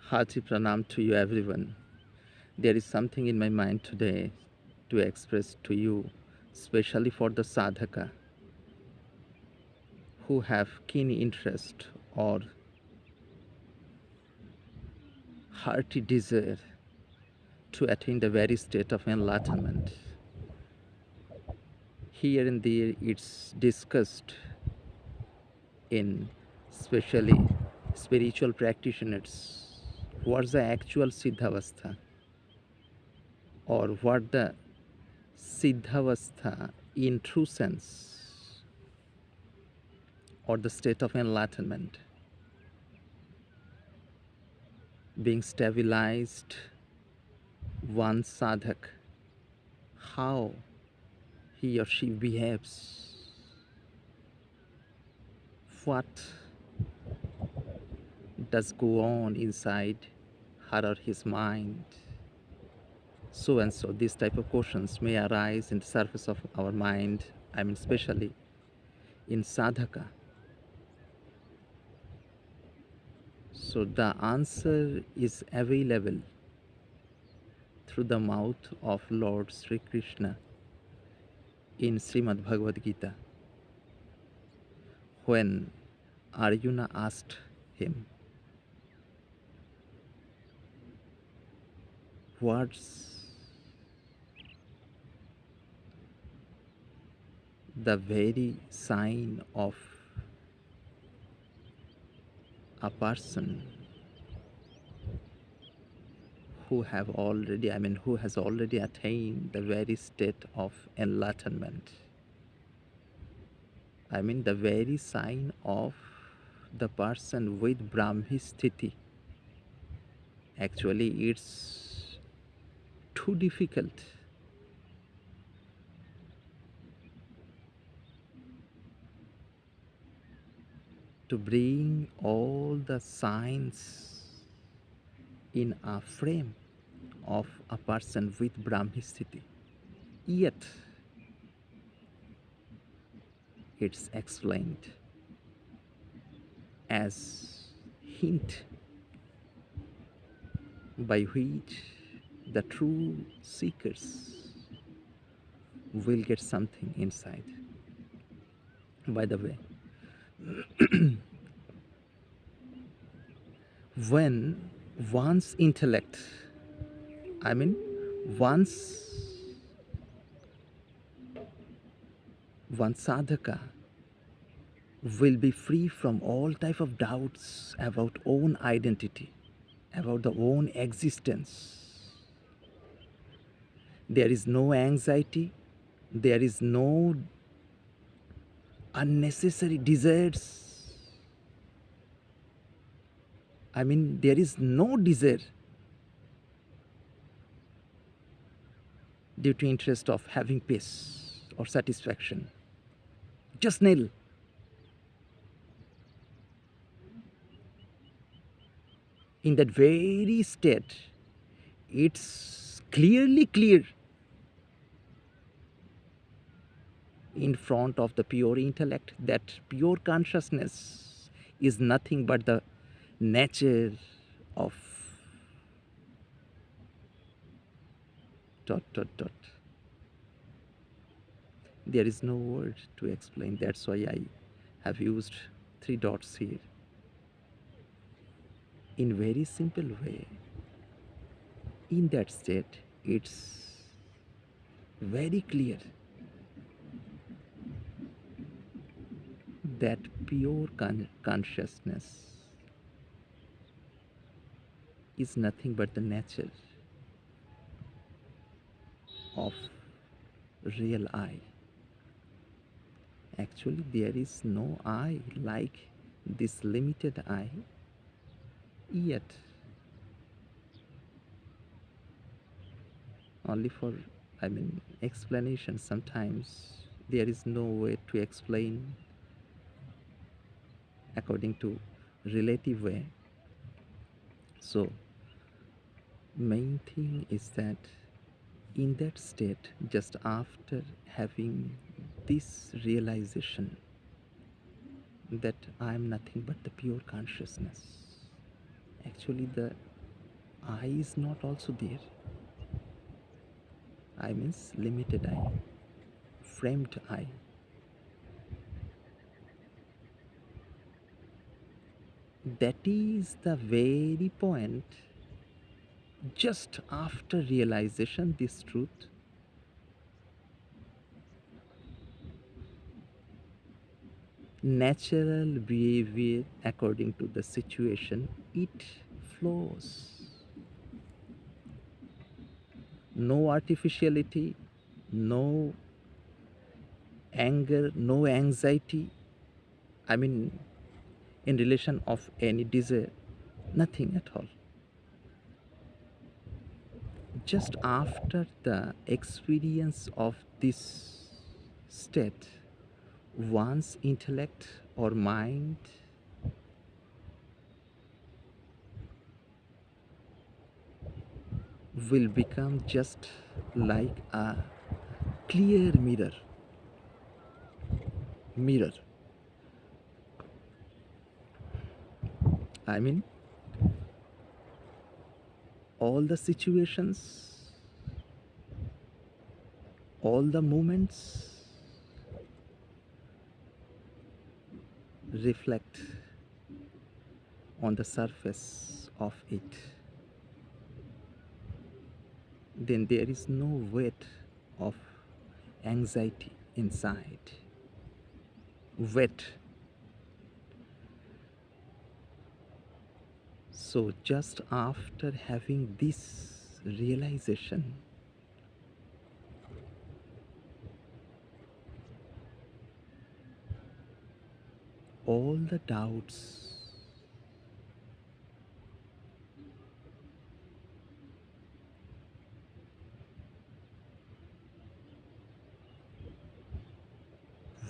Hearty pranam to you, everyone. There is something in my mind today to express to you, especially for the sadhaka who have keen interest or hearty desire to attain the very state of enlightenment. Here and there, it's discussed in especially spiritual practitioners what's the actual siddhavastha or what the siddhavastha in true sense or the state of enlightenment being stabilized one sadhak, how he or she behaves, what does go on inside her or his mind, so and so. These type of questions may arise in the surface of our mind, especially in sadhaka. So the answer is available through the mouth of Lord Sri Krishna in Srimad Bhagavad Gita when Arjuna asked him, what's the very sign of a person who have already, who has already attained the very state of enlightenment? The very sign of the person with Brahmi Sthiti. Actually, it's too difficult to bring all the signs in a frame of a person with Brahmi Sthiti. Yet, it's explained as hint by which the true seekers will get something inside. By the way, when one's intellect, once one sadhaka will be free from all type of doubts about own identity, about the own existence. There is no anxiety, there is no unnecessary desires. There is no desire due to interest of having peace or satisfaction. Just nil. In that very state, it's clearly clear in front of the pure intellect that pure consciousness is nothing but the nature of ... There is no word to explain. That's why I have used 3 dots here. In very simple way, in that state, it's very clear that pure consciousness is nothing but the nature of real I. Actually, there is no I like this limited I, yet only for explanation. Sometimes there is no way to explain according to relative way. So main thing is that in that state, just after having this realization that I am nothing but the pure consciousness, actually the I is not also there. I means limited I, framed I. That is the very point. Just after realization this truth, natural behavior according to the situation, it flows. No artificiality, no anger, no anxiety. I mean, in relation of any desire, nothing at all. Just after the experience of this state, one's intellect or mind will become just like a clear mirror. I mean, all the situations, all the moments reflect on the surface of it. Then there is no weight of anxiety inside. Weight. So just after having this realization, all the doubts,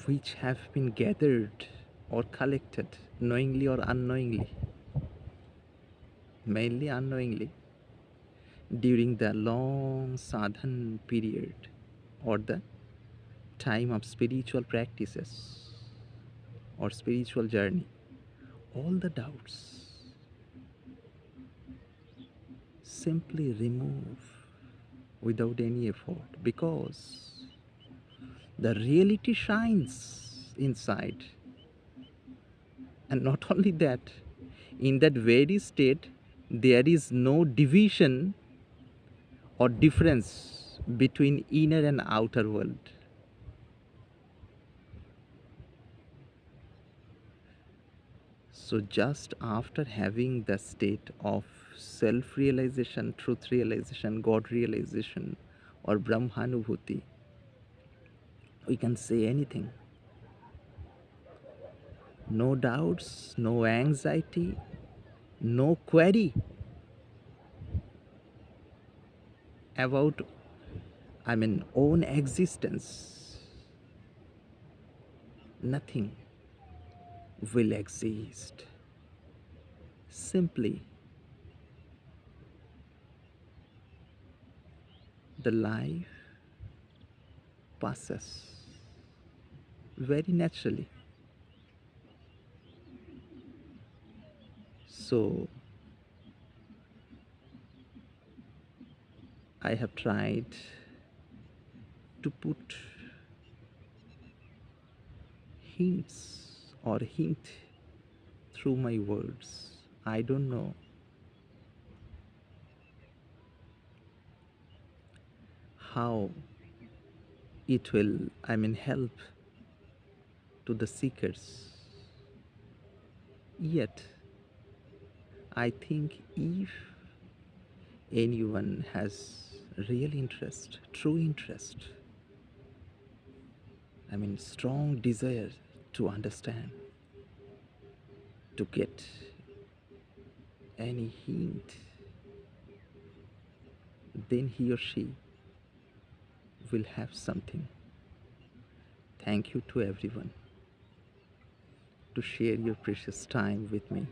which have been gathered or collected knowingly or unknowingly, mainly unknowingly, during the long sadhan period or the time of spiritual practices or spiritual journey, all the doubts simply remove without any effort, because the reality shines inside. And not only that, in that very state, there is no division or difference between inner and outer world. So, just after having the state of self realization, truth realization, God realization, or Brahmanubhuti, we can say anything. No doubts, no anxiety, no query about, own existence. Nothing will exist. Simply, the life passes very naturally. So, I have tried to put hint through my words. I don't know how it will, help to the seekers. Yet, I think if anyone has real interest, true interest, strong desire to understand, to get any hint, then he or she will have something. Thank you to everyone to share your precious time with me.